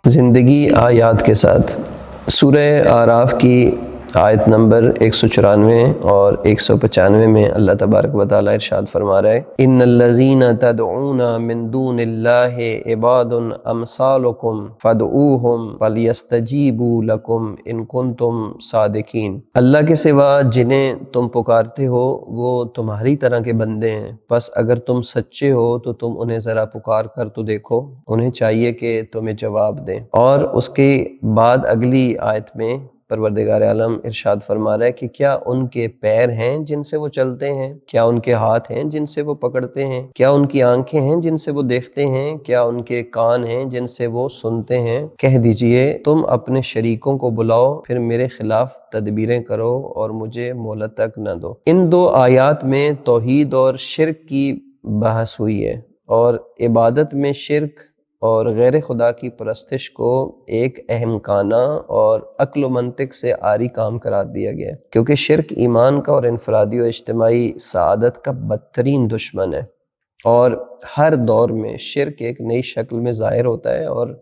زندگی آیات کے ساتھ سورہ اعراف کی آیت نمبر 194 اور 195 میں اللہ تبارک و تعالیٰ ارشاد فرما رہا ہے ان الذین تدعون من دون اللہ عباد امثالکم فادعوہم فلیستجیبوا لکم ان کنتم صادقین۔ اللہ کے سوا جنہیں تم پکارتے ہو وہ تمہاری طرح کے بندے ہیں، پس اگر تم سچے ہو تو تم انہیں ذرا پکار کر تو دیکھو، انہیں چاہیے کہ تمہیں جواب دیں۔ اور اس کے بعد اگلی آیت میں پروردگار عالم ارشاد فرما رہا ہے کہ کیا ان کے پیر ہیں جن سے وہ چلتے ہیں، کیا ان کے ہاتھ ہیں جن سے وہ پکڑتے ہیں، کیا ان کی آنکھیں ہیں جن سے وہ دیکھتے ہیں، کیا ان کے کان ہیں جن سے وہ سنتے ہیں؟ کہہ دیجئے تم اپنے شریکوں کو بلاؤ پھر میرے خلاف تدبیریں کرو اور مجھے مہلت تک نہ دو۔ ان دو آیات میں توحید اور شرک کی بحث ہوئی ہے، اور عبادت میں شرک اور غیر خدا کی پرستش کو ایک اہمکانہ اور عقل و منطق سے عاری کام قرار دیا گیا ہے، کیونکہ شرک ایمان کا اور انفرادی و اجتماعی سعادت کا بدترین دشمن ہے، اور ہر دور میں شرک ایک نئی شکل میں ظاہر ہوتا ہے اور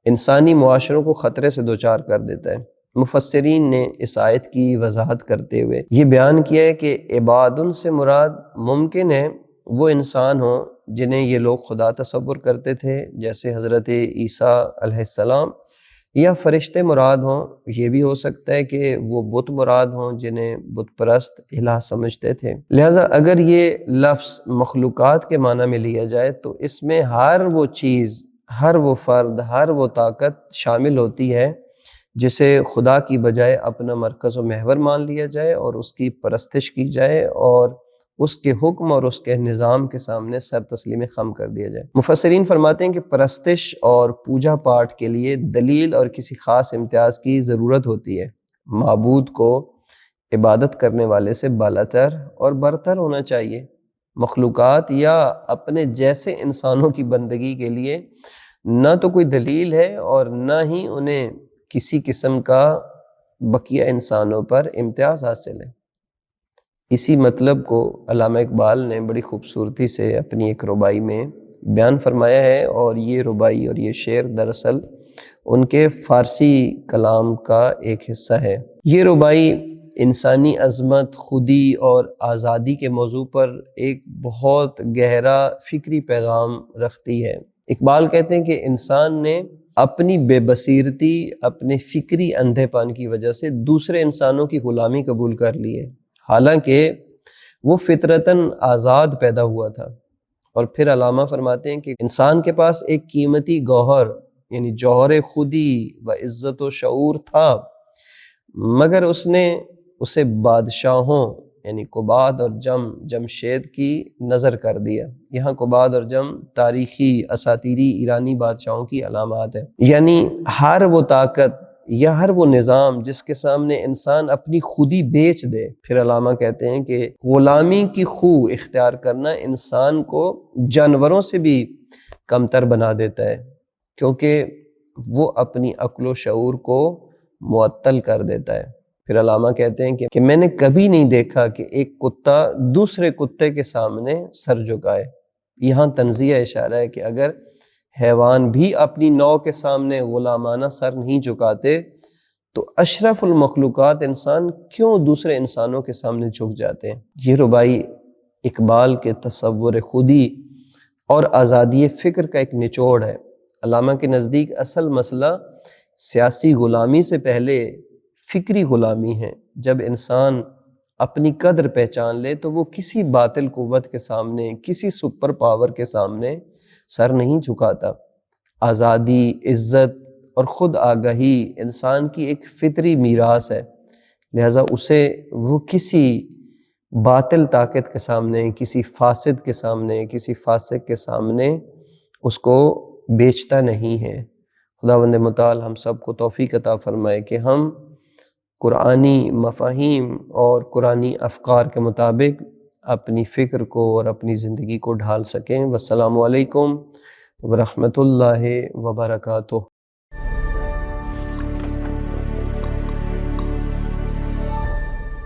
انسانی معاشروں کو خطرے سے دوچار کر دیتا ہے۔ مفسرین نے اس آیت کی وضاحت کرتے ہوئے یہ بیان کیا ہے کہ عبادن سے مراد ممکن ہے وہ انسان ہوں جنہیں یہ لوگ خدا تصور کرتے تھے جیسے حضرت عیسیٰ علیہ السلام، یا فرشتے مراد ہوں، یہ بھی ہو سکتا ہے کہ وہ بت مراد ہوں جنہیں بت پرست الہ سمجھتے تھے۔ لہٰذا اگر یہ لفظ مخلوقات کے معنی میں لیا جائے تو اس میں ہر وہ چیز، ہر وہ فرد، ہر وہ طاقت شامل ہوتی ہے جسے خدا کی بجائے اپنا مرکز و محور مان لیا جائے اور اس کی پرستش کی جائے اور اس کے حکم اور اس کے نظام کے سامنے سر تسلیم خم کر دیا جائے۔ مفسرین فرماتے ہیں کہ پرستش اور پوجا پاٹ کے لیے دلیل اور کسی خاص امتیاز کی ضرورت ہوتی ہے۔ معبود کو عبادت کرنے والے سے بالاتر اور برتر ہونا چاہیے۔ مخلوقات یا اپنے جیسے انسانوں کی بندگی کے لیے نہ تو کوئی دلیل ہے اور نہ ہی انہیں کسی قسم کا بقیہ انسانوں پر امتیاز حاصل ہے۔ اسی مطلب کو علامہ اقبال نے بڑی خوبصورتی سے اپنی ایک ربائی میں بیان فرمایا ہے، اور یہ ربائی اور یہ شعر دراصل ان کے فارسی کلام کا ایک حصہ ہے۔ یہ ربائی انسانی عظمت، خودی اور آزادی کے موضوع پر ایک بہت گہرا فکری پیغام رکھتی ہے۔ اقبال کہتے ہیں کہ انسان نے اپنی بے بصیرتی، اپنے فکری اندھے پن کی وجہ سے دوسرے انسانوں کی غلامی قبول کر لی ہے، حالانکہ وہ فطرتاً آزاد پیدا ہوا تھا۔ اور پھر علامہ فرماتے ہیں کہ انسان کے پاس ایک قیمتی گوہر یعنی جوہر خودی و عزت و شعور تھا، مگر اس نے اسے بادشاہوں یعنی قباد اور جمشید کی نظر کر دیا۔ یہاں قباد اور جم تاریخی اساطیری ایرانی بادشاہوں کی علامات ہیں، یعنی ہر وہ طاقت یا ہر وہ نظام جس کے سامنے انسان اپنی خودی بیچ دے۔ پھر علامہ کہتے ہیں کہ غلامی کی خو اختیار کرنا انسان کو جانوروں سے بھی کمتر بنا دیتا ہے، کیونکہ وہ اپنی عقل و شعور کو معطل کر دیتا ہے۔ پھر علامہ کہتے ہیں کہ میں نے کبھی نہیں دیکھا کہ ایک کتا دوسرے کتے کے سامنے سر جھکائے۔ یہاں تنزیہ اشارہ ہے کہ اگر حیوان بھی اپنی نوع کے سامنے غلامانہ سر نہیں جھکاتے تو اشرف المخلوقات انسان کیوں دوسرے انسانوں کے سامنے جھک جاتے ہیں؟ یہ ربائی اقبال کے تصور خودی اور آزادی فکر کا ایک نچوڑ ہے۔ علامہ کے نزدیک اصل مسئلہ سیاسی غلامی سے پہلے فکری غلامی ہے۔ جب انسان اپنی قدر پہچان لے تو وہ کسی باطل قوت کے سامنے، کسی سپر پاور کے سامنے سر نہیں جھکاتا۔ آزادی، عزت اور خود آگاہی انسان کی ایک فطری میراث ہے، لہٰذا اسے وہ کسی باطل طاقت کے سامنے، کسی فاسد کے سامنے، کسی فاسق کے سامنے اس کو بیچتا نہیں ہے۔ خداوند متعال ہم سب کو توفیق عطا فرمائے کہ ہم قرآنی مفاہیم اور قرآنی افکار کے مطابق اپنی فکر کو اور اپنی زندگی کو ڈھال سکیں۔ والسلام علیکم ورحمۃ اللہ وبرکاتہ۔